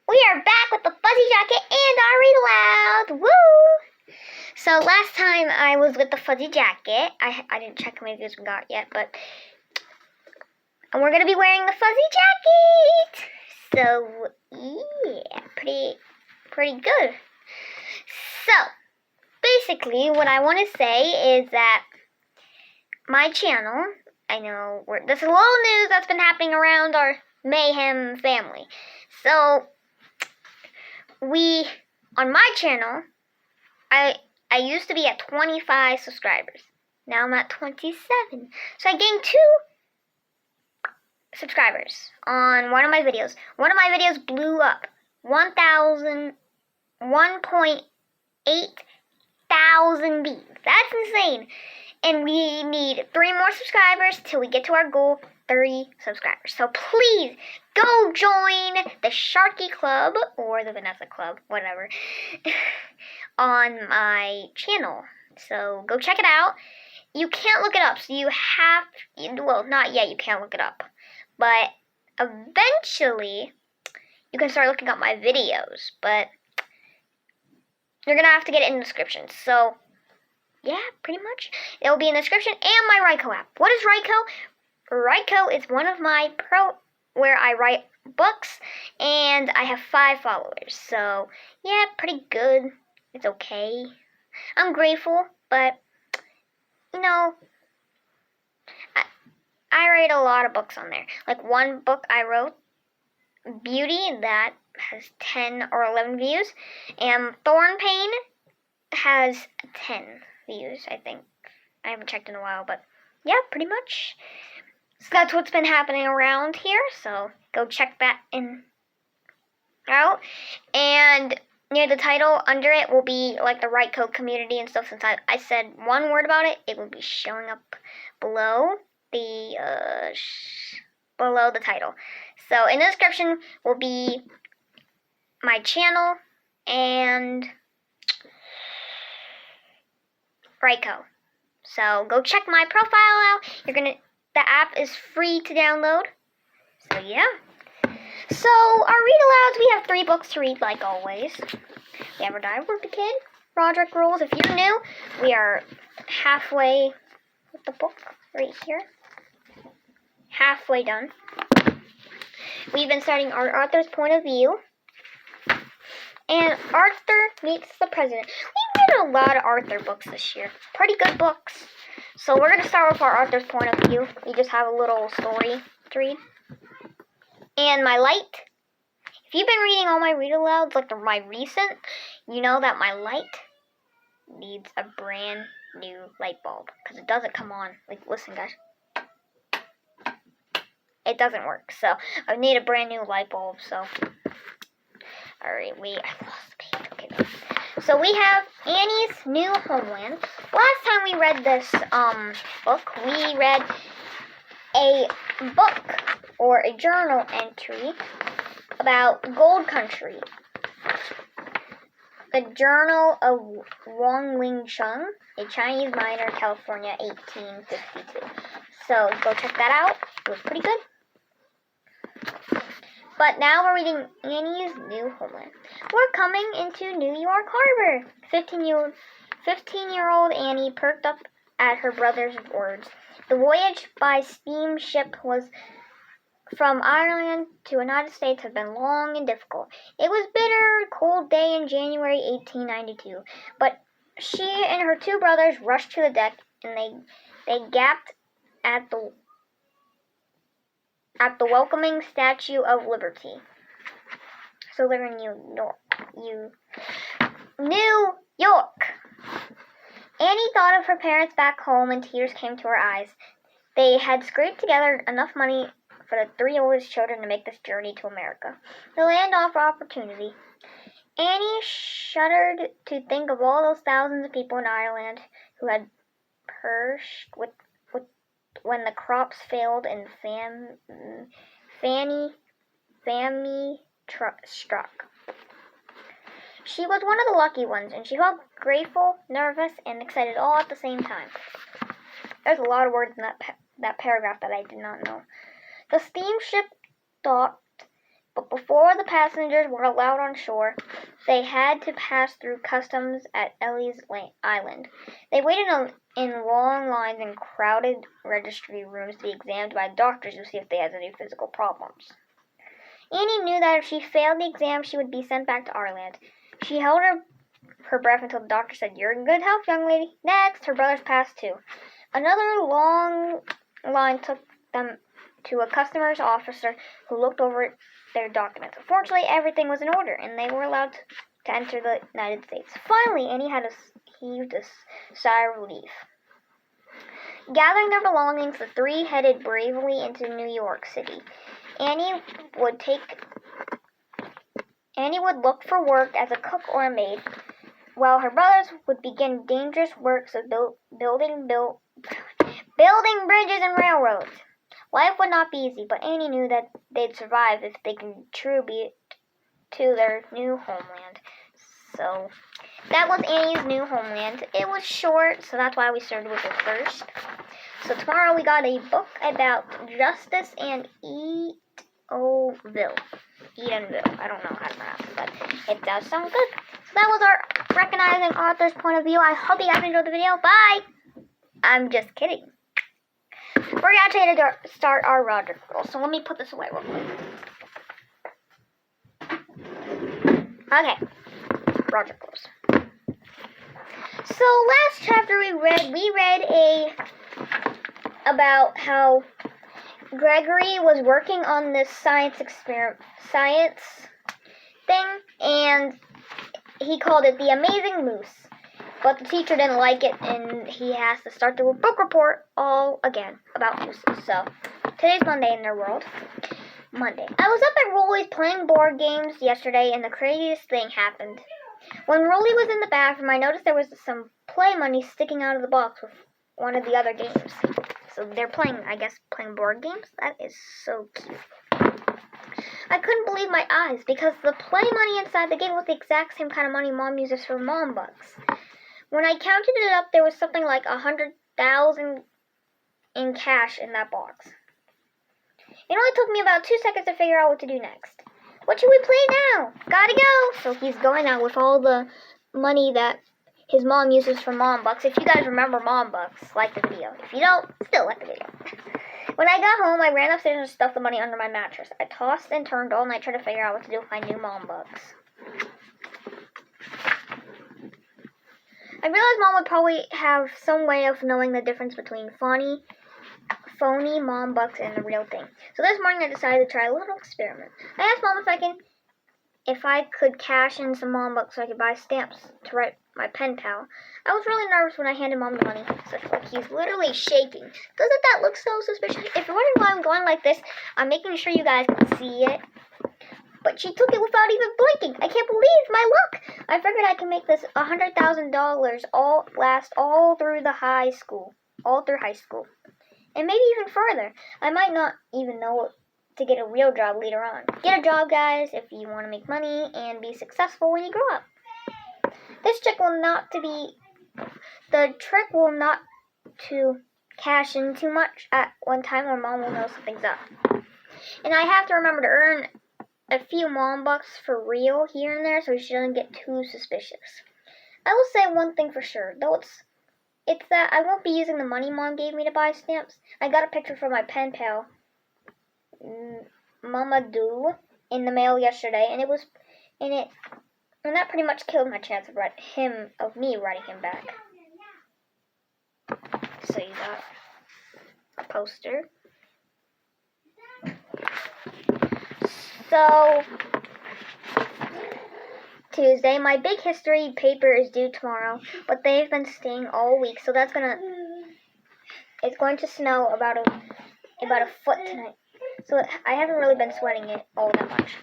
We are back with the fuzzy jacket and our read aloud. Woo! So last time I was with the fuzzy jacket. I didn't check how many views we got yet, but we're gonna be wearing the fuzzy jacket. So yeah, pretty good. So basically, what I want to say is that my channel. I know this is a little news that's been happening around our Mayhem family. So on my channel, I used to be at 25 subscribers. Now I'm at 27. So I gained 2 subscribers on one of my videos. One of my videos blew up. 1.8 thousand views. That's insane. And we need 3 more subscribers till we get to our goal, 30 subscribers. So please go join the Sharky Club or the Vanessa Club, whatever, on my channel. So go check it out. You can't look it up, so you have, well, not yet, you can't look it up. But eventually, you can start looking up my videos. But you're going to have to get it in the description. So yeah, pretty much. It will be in the description and my Writco app. What is Writco? Writco is one of my where I write books, and I have 5 followers. So yeah, pretty good. It's okay. I'm grateful, but you know, I write a lot of books on there. Like one book I wrote, Beauty, that has 10 or 11 views, and Thorn Pain has 10 views, I think. I haven't checked in a while, but yeah, pretty much. So that's what's been happening around here, so go check that out. And near the title, under it will be like the Writco community and stuff. Since I said one word about it, it will be showing up below the title. So in the description will be my channel and Writco. So go check my profile out. The app is free to download. So yeah. So our read alouds, we have 3 books to read like always. We have our Diary of the Kid, Rodrick Rules. If you're new, we are halfway with the book right here. Halfway done. We've been starting our Arthur's point of view. And Arthur Meets the President. We read a lot of Arthur books this year. Pretty good books. So we're going to start with our Arthur's point of view. We just have a little story to read. And my light. If you've been reading all my read-alouds, like my recent, you know that my light needs a brand new light bulb. Because it doesn't come on. Like, listen, guys. It doesn't work. So I need a brand new light bulb. So alright, I lost the page. Okay, no. So we have Annie's New Homeland. Last time we read this book, we read a book or a journal entry about Gold Country. The Journal of Wang Wing Chung, a Chinese miner, California, 1852. So go check that out. It was pretty good. But now we're reading Annie's New Homeland. We're coming into New York Harbor. 15-year-old Annie perked up at her brother's words. The voyage by steamship from Ireland to the United States had been long and difficult. It was a bitter, cold day in January 1892. But she and her 2 brothers rushed to the deck, and they gaped at the welcoming Statue of Liberty. So they're in New York. Annie thought of her parents back home and tears came to her eyes. They had scraped together enough money for the 3 oldest children to make this journey to America, the land of opportunity. Annie shuddered to think of all those thousands of people in Ireland who had perished when the crops failed and famine struck. She was one of the lucky ones, and she felt grateful, nervous, and excited all at the same time. There's a lot of words in that paragraph that I did not know. The steamship docked But before the passengers were allowed on shore, they had to pass through customs at Ellie's Island. They waited in long lines in crowded registry rooms to be examined by doctors to see if they had any physical problems. Annie knew that if she failed the exam, she would be sent back to our land. She held her breath until the doctor said, "You're in good health, young lady." Next, her brothers passed too. Another long line took them to a customs officer who looked over their documents. Fortunately, everything was in order, and they were allowed to enter the United States. Finally, Annie heaved a sigh of relief. Gathering their belongings, the three headed bravely into New York City. Annie would look for work as a cook or a maid, while her brothers would begin dangerous works of building bridges and railroads. Life would not be easy, but Annie knew that they'd survive if they contributed to their new homeland. So that was Annie's new homeland. It was short, so that's why we started with it first. So tomorrow we got a book about justice and Edenville. I don't know how to pronounce it, but it does sound good. So that was our recognizing author's point of view. I hope you guys enjoyed the video. Bye! I'm just kidding. We're actually going to start our Rodrick Rules. So let me put this away real quick. Okay. Rodrick Rules. So last chapter we read about how Gregory was working on this science thing, and he called it the Amazing Moose. But the teacher didn't like it, and he has to start the book report all again about mooses. So today's Monday in their world. Monday. I was up at Rolly's playing board games yesterday, and the craziest thing happened. When Rolly was in the bathroom, I noticed there was some play money sticking out of the box with one of the other games. So they're playing board games. That is so cute. I couldn't believe my eyes because the play money inside the game was the exact same kind of money Mom uses for Mom Bucks. When I counted it up, there was something like 100,000 in cash in that box. It only took me about 2 seconds to figure out what to do next. What should we play now? Gotta go! So he's going out with all the money that his mom uses for Mom Bucks. If you guys remember Mom Bucks, like the video. If you don't, still like the video. When I got home, I ran upstairs and stuffed the money under my mattress. I tossed and turned all night trying to figure out what to do with my new Mom Bucks. I realized Mom would probably have some way of knowing the difference between phony Mom Bucks and the real thing. So this morning I decided to try a little experiment. I asked Mom if I could cash in some Mom Bucks so I could buy stamps to write my pen pal. I was really nervous when I handed Mom the money. Like he's literally shaking. Doesn't that look so suspicious? If you're wondering why I'm going like this, I'm making sure you guys can see it. But she took it without even blinking. I can't believe my luck. I figured I can make this $100,000 last all through high school. And maybe even further. I might not even know to get a real job later on. Get a job, guys, if you want to make money and be successful when you grow up. The trick will not to cash in too much at one time or Mom will know something's up. And I have to remember to earn a few Mom Bucks for real here and there so she doesn't get too suspicious. I will say one thing for sure, though it's that I won't be using the money Mom gave me to buy stamps. I got a picture from my pen pal, Mamadou, in the mail yesterday, and that pretty much killed my chance of me writing him back. So you got a poster. So Tuesday, my big history paper is due tomorrow, but they've been staying all week, so it's going to snow about a foot tonight. So I haven't really been sweating it all that much.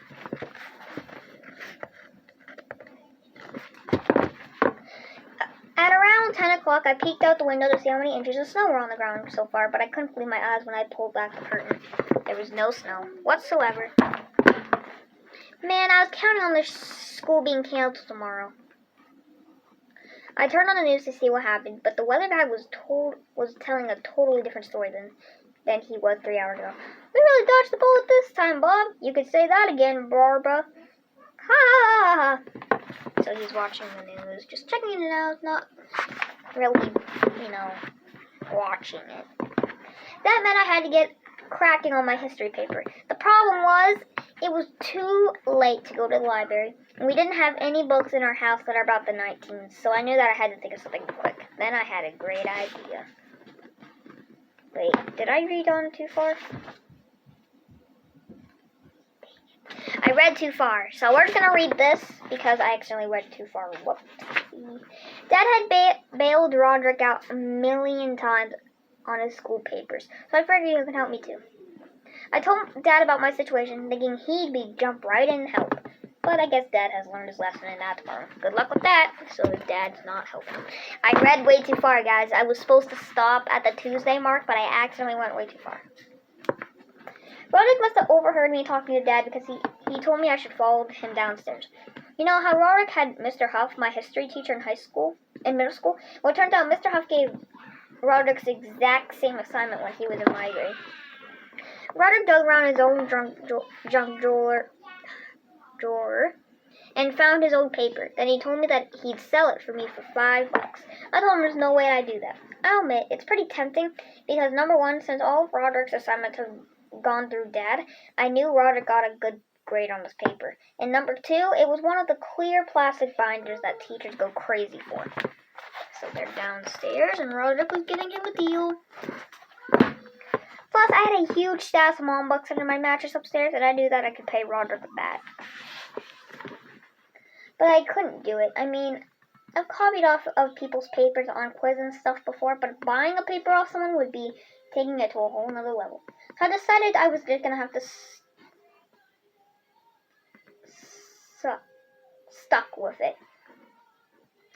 At around 10 o'clock, I peeked out the window to see how many inches of snow were on the ground so far, but I couldn't believe my eyes when I pulled back the curtain. There was no snow whatsoever. Man, I was counting on the school being canceled tomorrow. I turned on the news to see what happened, but the weather guy was telling a totally different story than he was 3 hours ago. We really dodged the bullet this time, Bob. You could say that again, Barbara. Ha ha ha ha. So he's watching the news, just checking it out, not really, watching it. That meant I had to get cracking on my history paper. The problem was, it was too late to go to the library, and we didn't have any books in our house that are about the 19s, so I knew that I had to think of something quick. Then I had a great idea. Wait, did I read on too far? I read too far, so we're just going to read this, because I accidentally read too far. Whoops. Dad had bailed Rodrick out a million times on his school papers, so I figured he could help me too. I told Dad about my situation, thinking he'd jump right in and help. But I guess Dad has learned his lesson in that tomorrow. Good luck with that. So his dad's not helping. I read way too far, guys. I was supposed to stop at the Tuesday mark, but I accidentally went way too far. Rodrick must have overheard me talking to Dad because he told me I should follow him downstairs. You know how Rodrick had Mr. Huff, my history teacher in middle school? Well, it turns out Mr. Huff gave Rodrick's exact same assignment when he was in my grade. Rodrick dug around his own junk drawer and found his old paper. Then he told me that he'd sell it for me for $5. I told him there's no way I'd do that. I'll admit, it's pretty tempting because, number one, since all of Rodrick's assignments have gone through Dad, I knew Rodrick got a good grade on this paper. And number two, it was one of the clear plastic binders that teachers go crazy for. So they're downstairs, and Rodrick was getting him a deal. Plus, I had a huge stash of mom books under my mattress upstairs, and I knew that I could pay Rodrick with that. But I couldn't do it. I mean, I've copied off of people's papers on quiz and stuff before, but buying a paper off someone would be taking it to a whole nother level. So I decided I was just going to have to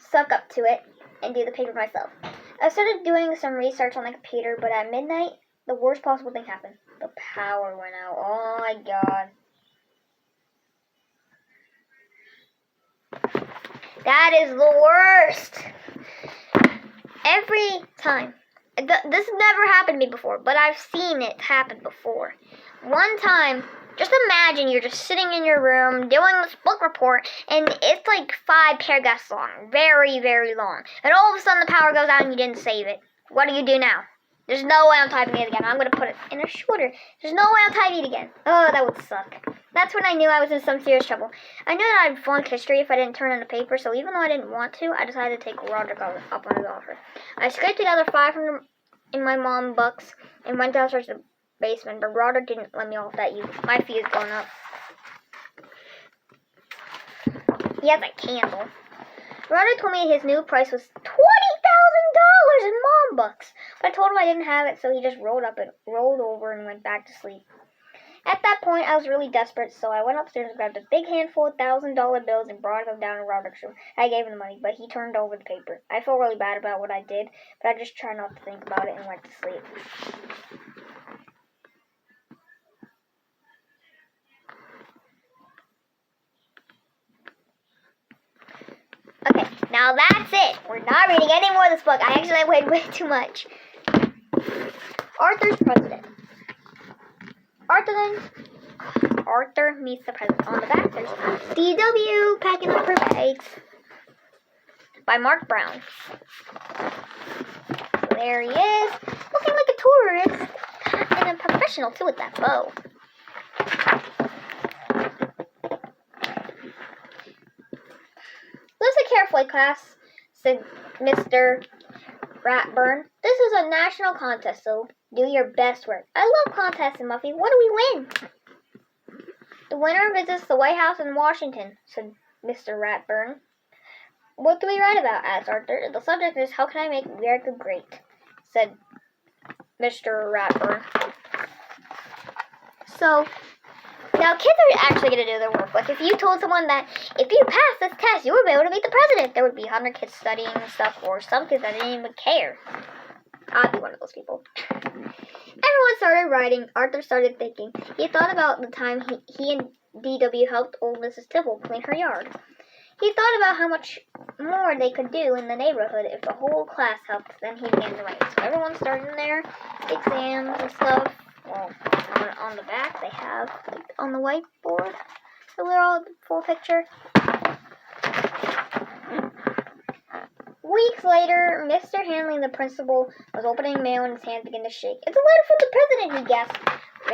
suck up to it, and do the paper myself. I started doing some research on the computer, but at midnight, the worst possible thing happened. The power went out. Oh my god. That is the worst. Every time. This never happened to me before, but I've seen it happen before. One time, just imagine you're just sitting in your room doing this book report, and it's like 5 paragraphs long. Very, very long. And all of a sudden the power goes out and you didn't save it. What do you do now? There's no way I'm typing it again. I'm going to put it in a shorter. There's no way I'm typing it again. Oh, that would suck. That's when I knew I was in some serious trouble. I knew that I'd flunk history if I didn't turn in the paper, so even though I didn't want to, I decided to take Rodrick up on his offer. I scraped together 500 in my mom bucks and went downstairs to the basement, but Rodrick didn't let me off that easy. My fee is going up. He has a candle. Rodrick told me his new price was $20,000 in mom bucks, but I told him I didn't have it, so he just rolled over and went back to sleep. At that point, I was really desperate, so I went upstairs and grabbed a big handful of $1,000 bills and brought them down to Rodrick's room. I gave him the money, but he turned over the paper. I felt really bad about what I did, but I just tried not to think about it and went to sleep. Okay, now that's it. We're not reading any more of this book. I actually read way too much. Arthur's President. Arthur meets the president. On the back, there's DW packing up her bags by Mark Brown. So there he is, looking like a tourist and a professional too with that bow. Listen carefully, class, said Mr. Ratburn. This is a national contest, so do your best work. I love contests, Muffy. What do we win? The winner visits the White House in Washington, said Mr. Ratburn. What do we write about? Asked Arthur. The subject is, how can I make America great? Said Mr. Ratburn. So, now kids are actually going to do their work. Like, if you told someone that if you pass this test, you would be able to meet the president, there would be 100 kids studying and stuff, or some kids that didn't even care. I'd be one of those people. Everyone started writing. Arthur started thinking. He thought about the time he and DW helped old Mrs. Tibble clean her yard. He thought about how much more they could do in the neighborhood if the whole class helped. Then he began to write. So everyone started their exams and stuff. Well, on the back they have, like, on the whiteboard, the little full picture. Weeks later, Mr. Hanley, the principal, was opening mail and his hands began to shake. "It's a letter from the president," he gasped.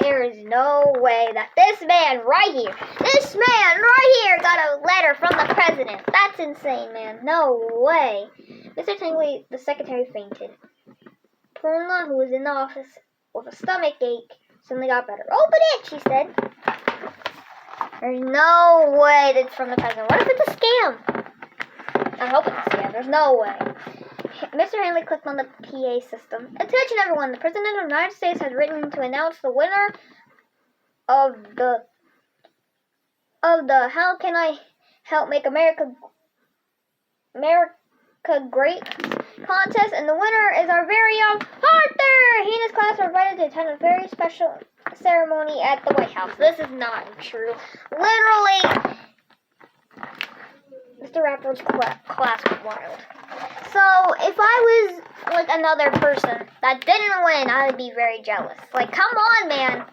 "There is no way that this man right here got a letter from the president. That's insane, man. No way." Mr. Tingley, the secretary, fainted. Purna, who was in the office with a stomach ache, suddenly got better. "Open it," she said. "There's no way that's from the president. What if it's a scam?" "I hope it's a scam. There's no way." Mr. Hanley clicked on the PA system. "Attention, everyone. The President of the United States has written to announce the winner of the How Can I Help Make America Great contest, and the winner is our very own Arthur. He and his class are invited to attend a very special ceremony at the White House." This is not true. Literally, Mr. Rapper's class was wild. So, if I was, like, another person that didn't win, I would be very jealous. Like, come on, man.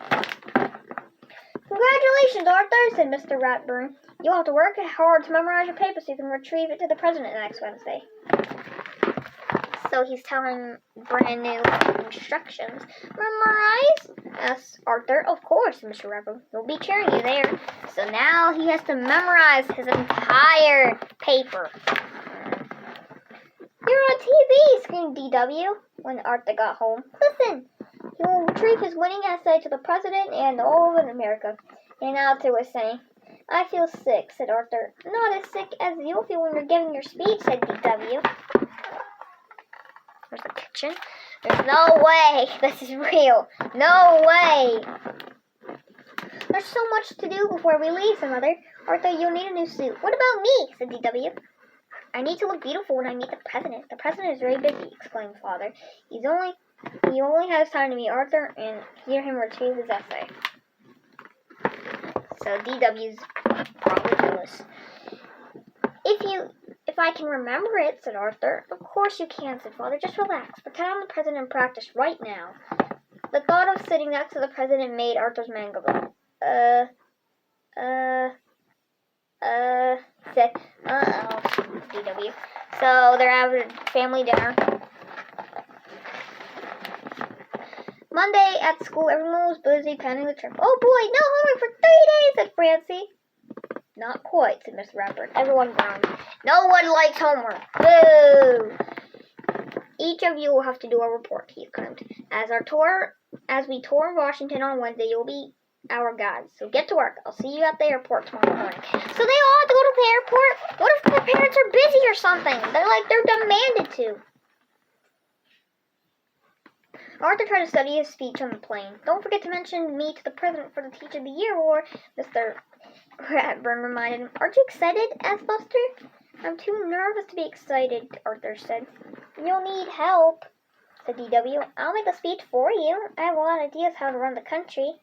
"Congratulations, Arthur," said Mr. Ratburn. "You'll have to work hard to memorize your paper so you can retrieve it to the president next Wednesday." So he's telling brand new instructions. "Memorize?" asked Arthur. "Of course, Mr. Ratburn. We'll be cheering you there." So now he has to memorize his entire paper. "You're on TV," screamed DW when Arthur got home. "Listen." He will retrieve his winning essay to the president and all of America. And Arthur was saying, "I feel sick," said Arthur. "Not as sick as you'll feel when you're giving your speech," said DW. There's the kitchen. "There's no way this is real. No way." "There's so much to do before we leave," said Mother. "Arthur, you'll need a new suit." "What about me?" said DW. "I need to look beautiful when I meet the president." "The president is very busy," exclaimed Father. He only has time to meet Arthur and hear him retrieve his essay." So DW's probably jealous. If I can remember it," said Arthur. "Of course you can," said Father. "Just relax. Pretend I'm the president and practice right now." The thought of sitting next to the president made Arthur's mind go, said, DW. So they're having family dinner. Monday at school, everyone was busy planning the trip. "Oh boy, no homework for 3 days," said Francie. "Not quite," said Miss Rapper. Everyone groaned. "No one likes homework. Boo!" "Each of you will have to do a report," he exclaimed. As we tour Washington on Wednesday, you'll be our guides. So get to work. I'll see you at the airport tomorrow morning." So they all have to go to the airport? What if their parents are busy or something? They're demanded to. Arthur tried to study his speech on the plane. "Don't forget to mention me to the president for the Teacher of the Year award," Mr. Ratburn reminded him. "Aren't you excited?" asked Buster. "I'm too nervous to be excited," Arthur said. "You'll need help," said DW. "I'll make the speech for you. I have a lot of ideas how to run the country."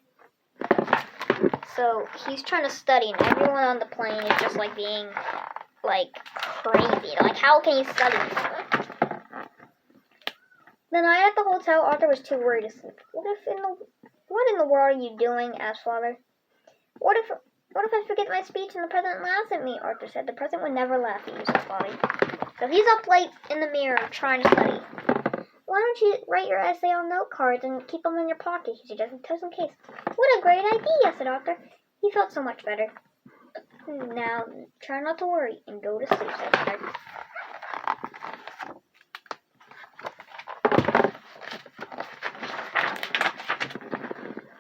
So he's trying to study, and everyone on the plane is just being crazy. How can you study? The night at the hotel, Arthur was too worried to sleep. What in the world are you doing?" asked Father. What if I forget my speech and the president laughs at me?" Arthur said. "The president would never laugh at you," said Father. So he's up late in the mirror trying to study. "Why don't you write your essay on note cards and keep them in your pocket?" he suggested, just in case. "What a great idea," said Arthur. He felt so much better. "Now, try not to worry and go to sleep," said Mother.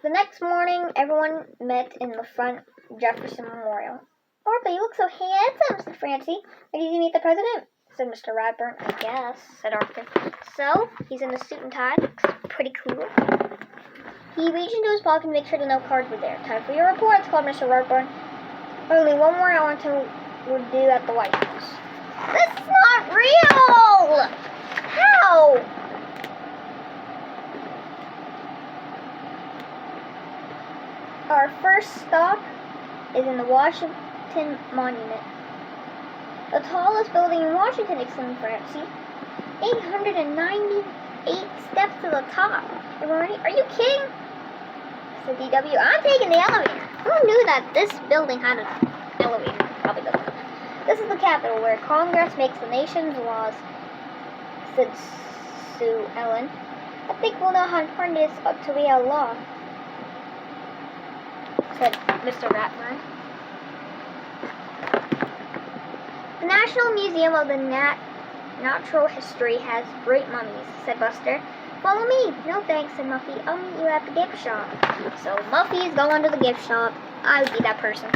The next morning, everyone met in the front Jefferson Memorial. "Arthur, you look so handsome," said Francie. "Did you meet the president?" said Mr. Radburn. "I guess," said Arthur. "So, he's in a suit and tie. Looks pretty cool." He reached into his pocket to make sure the note cards were there. "Time for your reports," called Mr. Radburn. "Only one more I want to do at the White House." "This is not real!" "How?" "Our first stop is in the Washington Monument." The tallest building in Washington, exclaimed Francie. 898 steps to the top. Are you kidding? Said DW. I'm taking the elevator. Who knew that this building had an elevator? Probably doesn't know. This is the Capitol, where Congress makes the nation's laws, said Sue Ellen. I think we'll know how important it is to be a law, said Mr. Ratburn. The National Museum of the Natural History has great mummies, said Buster. Follow me. No thanks, said Muffy. I'll meet you at the gift shop. So Muffy's going to the gift shop. I would be that person.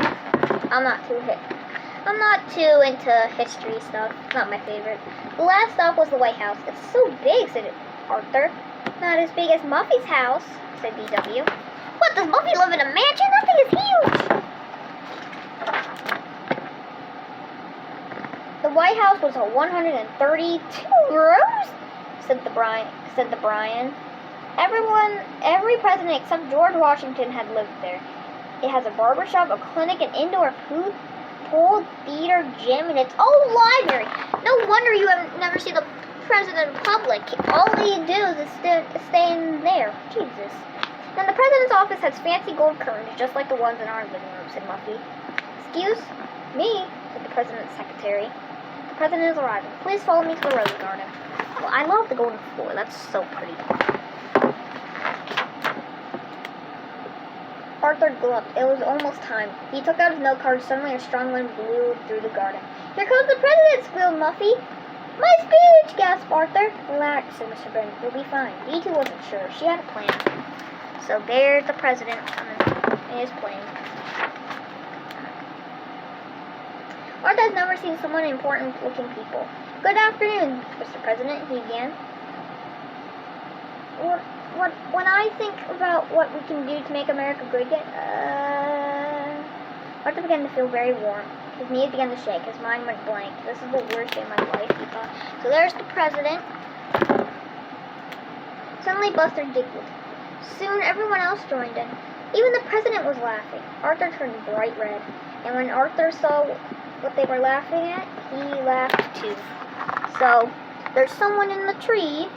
I'm not too into history stuff. It's not my favorite. The last stop was the White House. It's so big, said Arthur. Not as big as Muffy's house, said DW. What, does Muffy live in a mansion? That thing is huge! The White House was 132 rooms, said the Brian. Every president except George Washington had lived there. It has a barber shop, a clinic, an indoor pool, theater, gym, and its own library. No wonder you have never seen the president in public. All he does is stay in there. Jesus. Then the president's office has fancy gold curtains, just like the ones in our living room, said Muffy. Excuse me, said the president's secretary. The president is arriving. Please follow me to the rose garden. Well, I love the golden floor. That's so pretty. Arthur gulped. It was almost time. He took out his note card. Suddenly a strong wind blew through the garden. Here comes the president, squealed Muffy. My speech, gasped Arthur. Relax, said Mr. Bennet. You'll be fine. D2 wasn't sure. She had a plan. So there's the president coming in his plane. Arthur has never seen so many important-looking people. Good afternoon, Mr. President, he began. When I think about what we can do to make America great again, Arthur began to feel very warm. His knees began to shake. His mind went blank. This is the worst day of my life, he thought. So there's the president. Suddenly Buster giggled. Soon everyone else joined in. Even the president was laughing. Arthur turned bright red. And when Arthur saw what they were laughing at, he laughed too. So there's someone in the tree.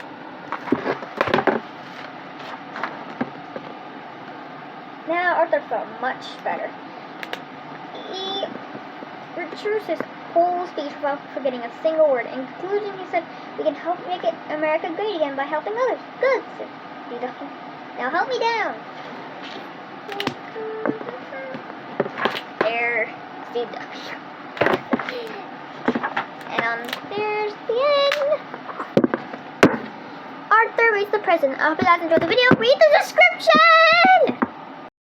Now Arthur felt much better. He retraced his whole speech without forgetting a single word. In conclusion, he said, we can help make America great again by helping others. Good, said D.W. Now help me down. There's D.W. And there's the end. Arthur reads the present. I hope you guys enjoyed the video. Read the description!